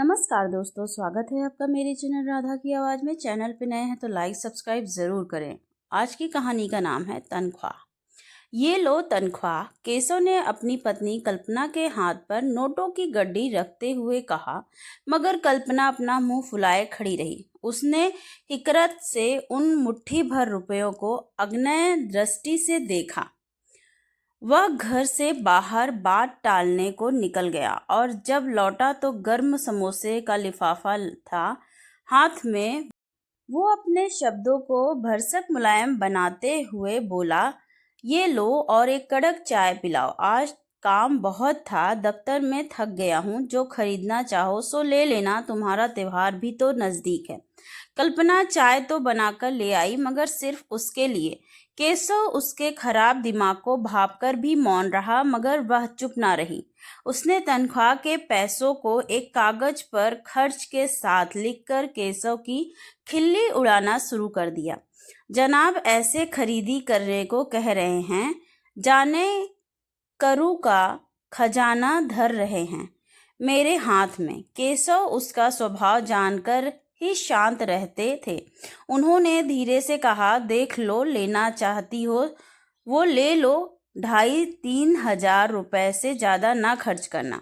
नमस्कार दोस्तों, स्वागत है आपका मेरे चैनल राधा की आवाज़ में। चैनल पे नए हैं तो लाइक सब्सक्राइब ज़रूर करें। आज की कहानी का नाम है तनख्वाह। ये लो तनख्वाह। केशव ने अपनी पत्नी कल्पना के हाथ पर नोटों की गड्डी रखते हुए कहा, मगर कल्पना अपना मुंह फुलाए खड़ी रही। उसने हिकरत से उन मुट्ठी भर रुपयों को अग्नय दृष्टि से देखा। वह घर से बाहर बात टालने को निकल गया और जब लौटा तो गर्म समोसे का लिफाफा था हाथ में। वो अपने शब्दों को भरसक मुलायम बनाते हुए बोला, ये लो और एक कड़क चाय पिलाओ। आज काम बहुत था, दफ्तर में थक गया हूँ। जो खरीदना चाहो सो ले लेना, तुम्हारा त्योहार भी तो नज़दीक है। कल्पना चाय तो बनाकर ले आई, मगर सिर्फ उसके लिए। केशव उसके खराब दिमाग को भांपकर भी मौन रहा, मगर वह चुप ना रही। उसने तनख्वाह के पैसों को एक कागज पर खर्च के साथ लिखकर केशव की खिल्ली उड़ाना शुरू कर दिया। जनाब ऐसे खरीदी करने को कह रहे हैं, जाने करू का खजाना धर रहे हैं मेरे हाथ में। केशव उसका स्वभाव जानकर ही शांत रहते थे। उन्होंने धीरे से कहा, देख लो, लेना चाहती हो वो ले लो। 2,500-3 हजार रुपए से ज़्यादा ना खर्च करना।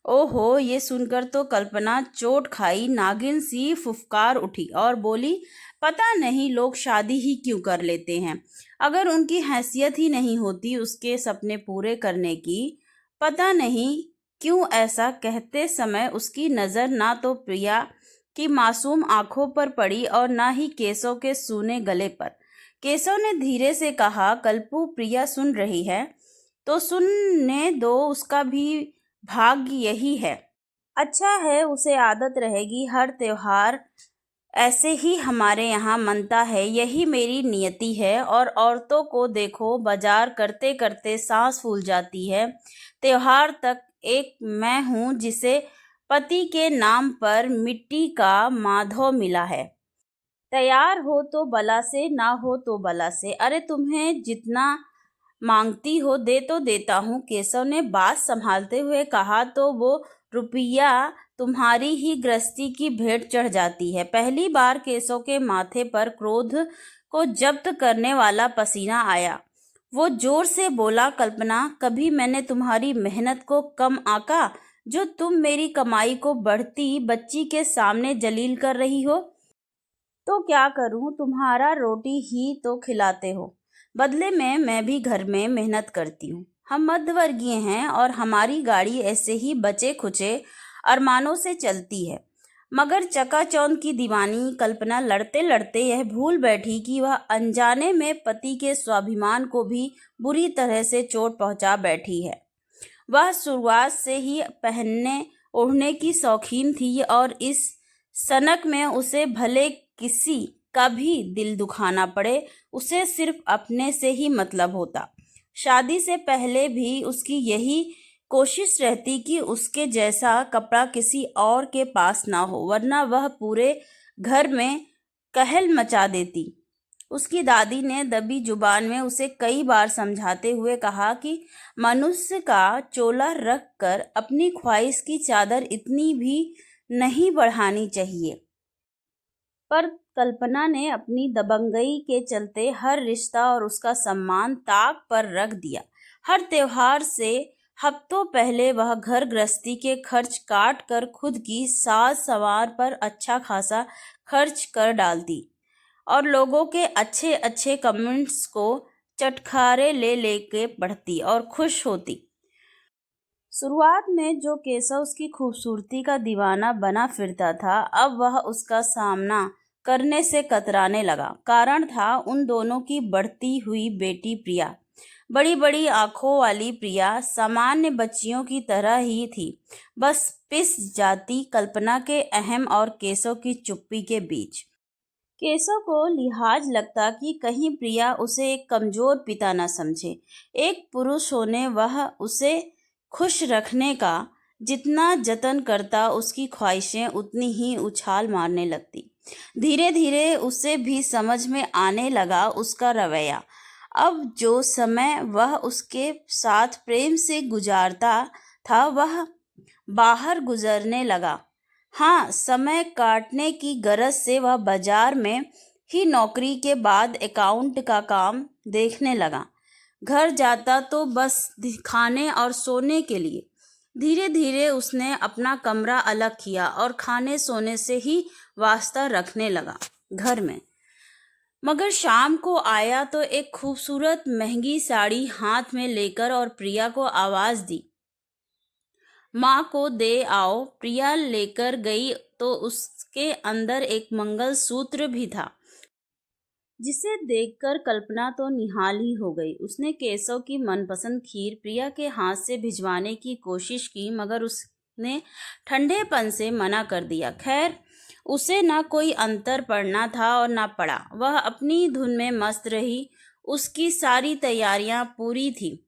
ओहो, ये सुनकर तो कल्पना चोट खाई नागिन सी फुफकार उठी और बोली, पता नहीं लोग शादी ही क्यों कर लेते हैं। अगर उनकी हैसियत ही नहीं होती उसके सपने पूरे करने की। पता नहीं क्यों ऐसा कहते समय उसकी नज़र ना तो प्रिया की मासूम आंखों पर पड़ी और ना ही केशव के सूने गले पर। केशव ने धीरे से कहा, कल्पू, प्रिया सुन रही है तो सुनने दो, उसका भी भाग्य यही है। अच्छा है, उसे आदत रहेगी। हर त्योहार ऐसे ही हमारे यहाँ मनता है, यही मेरी नियति है। और औरतों को देखो, बाजार करते करते सांस फूल जाती है। त्योहार तक एक मैं हूँ जिसे पति के नाम पर मिट्टी का माधव मिला है। तैयार हो तो बला से, ना हो तो बला से। अरे तुम्हें जितना मांगती हो दे तो देता हूँ। केशव ने बात संभालते हुए कहा, तो वो रुपया तुम्हारी ही गृहस्थी की भेंट चढ़ जाती है। पहली बार केशव के माथे पर क्रोध को जब्त करने वाला पसीना आया। वो जोर से बोला, कल्पना, कभी मैंने तुम्हारी मेहनत को कम आंका जो तुम मेरी कमाई को बढ़ती बच्ची के सामने जलील कर रही हो? तो क्या करूं, तुम्हारा रोटी ही तो खिलाते हो। बदले में मैं भी घर में मेहनत करती हूँ। हम मध्यवर्गीय हैं और हमारी गाड़ी ऐसे ही बचे खुचे अरमानों से चलती है। मगर चकाचौंध की दीवानी कल्पना लड़ते लड़ते यह भूल बैठी कि वह अनजाने में पति के स्वाभिमान को भी बुरी तरह से चोट पहुंचा बैठी है। वह शुरुआत से ही पहनने ओढ़ने की शौकीन थी और इस सनक में उसे भले किसी का भी दिल दुखाना पड़े, उसे सिर्फ अपने से ही मतलब होता। शादी से पहले भी उसकी यही कोशिश रहती कि उसके जैसा कपड़ा किसी और के पास ना हो, वरना वह पूरे घर में कहल मचा देती। उसकी दादी ने दबी जुबान में उसे कई बार समझाते हुए कहा कि मनुष्य का चोला रख कर अपनी ख्वाहिश की चादर इतनी भी नहीं बढ़ानी चाहिए। पर कल्पना ने अपनी दबंगई के चलते हर रिश्ता और उसका सम्मान ताक पर रख दिया। हर त्योहार से हफ्तों पहले वह घर गृहस्थी के खर्च काट कर खुद की साज संवार पर अच्छा खासा खर्च कर डालती और लोगों के अच्छे अच्छे कमेंट्स को चटखारे ले लेके पढ़ती और खुश होती। शुरुआत में जो केशव उसकी खूबसूरती का दीवाना बना फिरता था, अब वह उसका सामना करने से कतराने लगा। कारण था उन दोनों की बढ़ती हुई बेटी प्रिया। बड़ी बड़ी आंखों वाली प्रिया सामान्य बच्चियों की तरह ही थी, बस पिस जाती कल्पना के अहम और केशव की चुप्पी के बीच। केशव को लिहाज लगता कि कहीं प्रिया उसे एक कमजोर पिता न समझे। एक पुरुष होने वह उसे खुश रखने का जितना जतन करता, उसकी ख्वाहिशें उतनी ही उछाल मारने लगती। धीरे धीरे उसे भी समझ में आने लगा उसका रवैया। अब जो समय वह उसके साथ प्रेम से गुजारता था, वह बाहर गुजरने लगा हाँ, समय काटने की गरज से वह बाजार में ही नौकरी के बाद अकाउंट का काम देखने लगा। घर जाता तो बस खाने और सोने के लिए। धीरे धीरे उसने अपना कमरा अलग किया और खाने सोने से ही वास्ता रखने लगा घर में। मगर शाम को आया तो एक खूबसूरत महंगी साड़ी हाथ में लेकर और प्रिया को आवाज दी, माँ को दे आओ। प्रिया लेकर गई तो उसके अंदर एक मंगलसूत्र भी था, जिसे देखकर कल्पना तो निहाल ही हो गई। उसने केशव की मनपसंद खीर प्रिया के हाथ से भिजवाने की कोशिश की, मगर उसने ठंडेपन से मना कर दिया। खैर, उसे ना कोई अंतर पड़ना था और ना पड़ा। वह अपनी धुन में मस्त रही। उसकी सारी तैयारियां पूरी थी।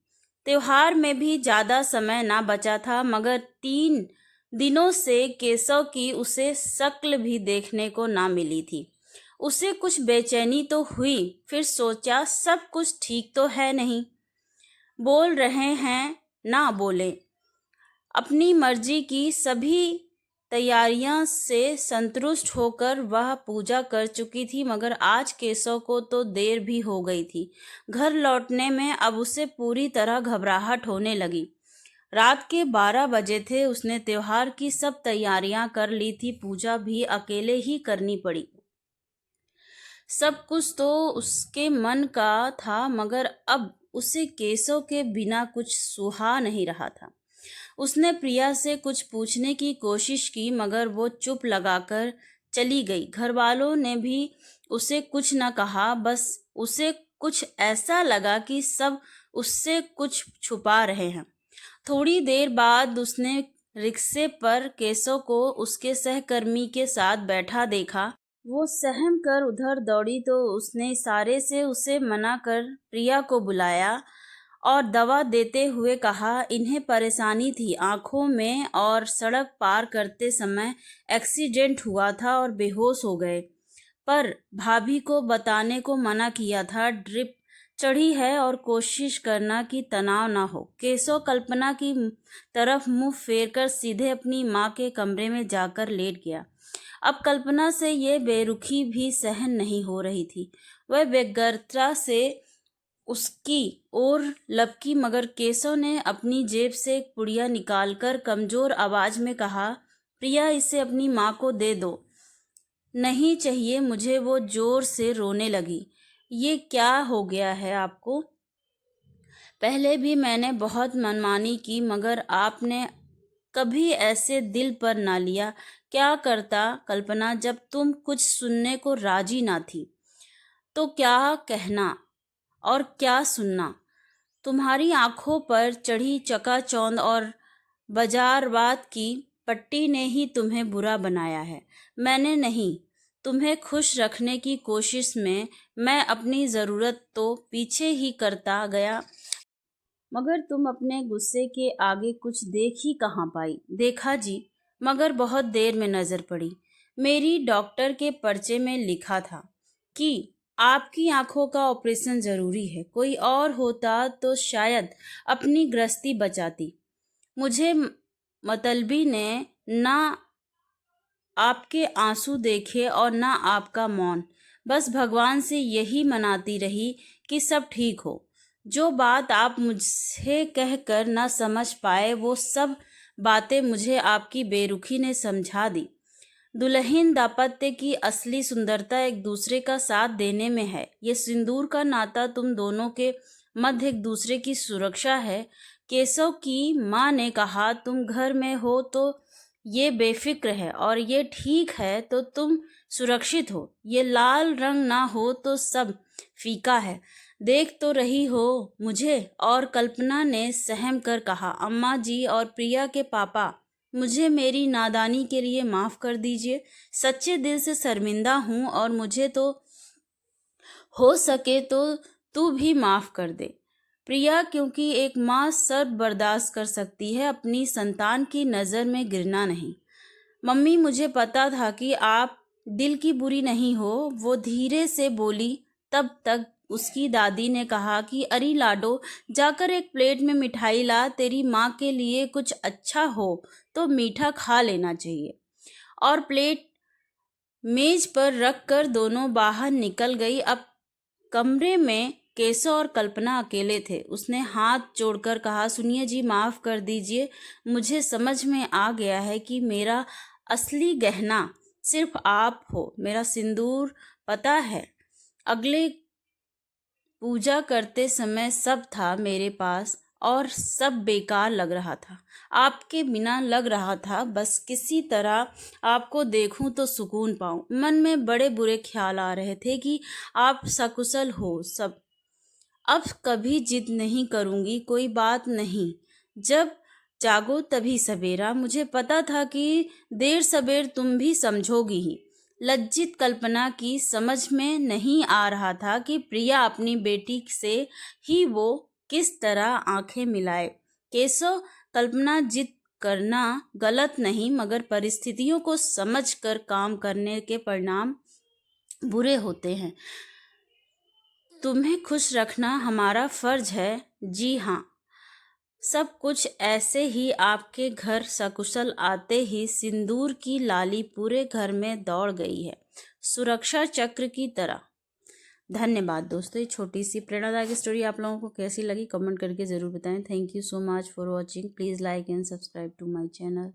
त्योहार में भी ज़्यादा समय ना बचा था, मगर 3 दिनों से केशव की उसे शक्ल भी देखने को ना मिली थी। उसे कुछ बेचैनी तो हुई, फिर सोचा सब कुछ ठीक तो है नहीं। बोल रहे हैं ना बोले, अपनी मर्जी की सभी तैयारियां से संतुष्ट होकर वह पूजा कर चुकी थी, मगर आज केशव को तो देर भी हो गई थी। घर लौटने में अब उसे पूरी तरह घबराहट होने लगी। रात के 12 बजे थे। उसने त्योहार की सब तैयारियां कर ली थी, पूजा भी अकेले ही करनी पड़ी। सब कुछ तो उसके मन का था, मगर अब उसे केशव के बिना कुछ सुहा नहीं रहा था। उसने प्रिया से कुछ पूछने की कोशिश की, मगर वो चुप लगाकर चली गई। घर वालों ने भी उसे कुछ न कहा, बस उसे कुछ ऐसा लगा कि सब उससे कुछ छुपा रहे हैं। थोड़ी देर बाद उसने रिक्शे पर केशव को उसके सहकर्मी के साथ बैठा देखा। वो सहम कर उधर दौड़ी तो उसने इशारे से उसे मना कर प्रिया को बुलाया और दवा देते हुए कहा, इन्हें परेशानी थी आंखों में और सड़क पार करते समय एक्सीडेंट हुआ था और बेहोश हो गए, पर भाभी को बताने को मना किया था। ड्रिप चढ़ी है और कोशिश करना कि तनाव ना हो। केशव कल्पना की तरफ मुंह फेरकर सीधे अपनी माँ के कमरे में जाकर लेट गया। अब कल्पना से ये बेरुखी भी सहन नहीं हो रही थी। वह व्यग्रता से उसकी ओर लपकी, मगर केशव ने अपनी जेब से एक पुड़िया निकालकर कमजोर आवाज में कहा, प्रिया, इसे अपनी माँ को दे दो। नहीं चाहिए मुझे। वो जोर से रोने लगी। ये क्या हो गया है आपको? पहले भी मैंने बहुत मनमानी की, मगर आपने कभी ऐसे दिल पर ना लिया। क्या करता कल्पना, जब तुम कुछ सुनने को राजी ना थी तो क्या कहना और क्या सुनना। तुम्हारी आंखों पर चढ़ी चकाचौंध और बाजारवाद की पट्टी ने ही तुम्हें बुरा बनाया है, मैंने नहीं। तुम्हें खुश रखने की कोशिश में मैं अपनी ज़रूरत तो पीछे ही करता गया, मगर तुम अपने गुस्से के आगे कुछ देख ही कहाँ पाई। देखा जी, मगर बहुत देर में नज़र पड़ी। मेरी डॉक्टर के पर्चे में लिखा था कि आपकी आंखों का ऑपरेशन ज़रूरी है। कोई और होता तो शायद अपनी गृहस्थी बचाती। मुझे मतलबी ने ना आपके आंसू देखे और ना आपका मौन। बस भगवान से यही मनाती रही कि सब ठीक हो। जो बात आप मुझसे कहकर ना समझ पाए, वो सब बातें मुझे आपकी बेरुखी ने समझा दी। दुल्हन दाम्पत्य की असली सुंदरता एक दूसरे का साथ देने में है। ये सिंदूर का नाता तुम दोनों के मध्य एक दूसरे की सुरक्षा है। केशव की माँ ने कहा, तुम घर में हो तो ये बेफिक्र है और ये ठीक है तो तुम सुरक्षित हो। ये लाल रंग ना हो तो सब फीका है। देख तो रही हो मुझे। और कल्पना ने सहम कर कहा, अम्मा जी और प्रिया के पापा, मुझे मेरी नादानी के लिए माफ़ कर दीजिए। सच्चे दिल से शर्मिंदा हूँ और मुझे तो हो सके तो तू भी माफ़ कर दे प्रिया, क्योंकि एक माँ सब बर्दाश्त कर सकती है, अपनी संतान की नज़र में गिरना नहीं। मम्मी, मुझे पता था कि आप दिल की बुरी नहीं हो, वो धीरे से बोली। तब तक उसकी दादी ने कहा कि अरे लाडो, जाकर एक प्लेट में मिठाई ला। तेरी माँ के लिए कुछ अच्छा हो तो मीठा खा लेना चाहिए। और प्लेट मेज पर रखकर दोनों बाहर निकल गई। अब कमरे में केशव और कल्पना अकेले थे। उसने हाथ जोड़कर कहा, सुनिए जी, माफ़ कर दीजिए, मुझे समझ में आ गया है कि मेरा असली गहना सिर्फ आप हो। मेरा सिंदूर पता है, अगले पूजा करते समय सब था मेरे पास और सब बेकार लग रहा था, आपके बिना लग रहा था बस किसी तरह आपको देखूं तो सुकून पाऊं। मन में बड़े बुरे ख्याल आ रहे थे कि आप सकुशल हो सब। अब कभी जिद नहीं करूंगी, कोई बात नहीं, जब जागो तभी सवेरा। मुझे पता था कि देर सबेर तुम भी समझोगी ही। लज्जित कल्पना की समझ में नहीं आ रहा था कि प्रिया अपनी बेटी से ही वो किस तरह आंखें मिलाए। केशव, कल्पना, जिद करना गलत नहीं, मगर परिस्थितियों को समझकर काम करने के परिणाम बुरे होते हैं। तुम्हें खुश रखना हमारा फर्ज है। जी हाँ। सब कुछ ऐसे ही आपके घर सकुशल आते ही सिंदूर की लाली पूरे घर में दौड़ गई है, सुरक्षा चक्र की तरह। धन्यवाद दोस्तों। ये छोटी सी प्रेरणादायक स्टोरी आप लोगों को कैसी लगी कमेंट करके ज़रूर बताएं। Thank you so much for watching. Please like and subscribe to my channel.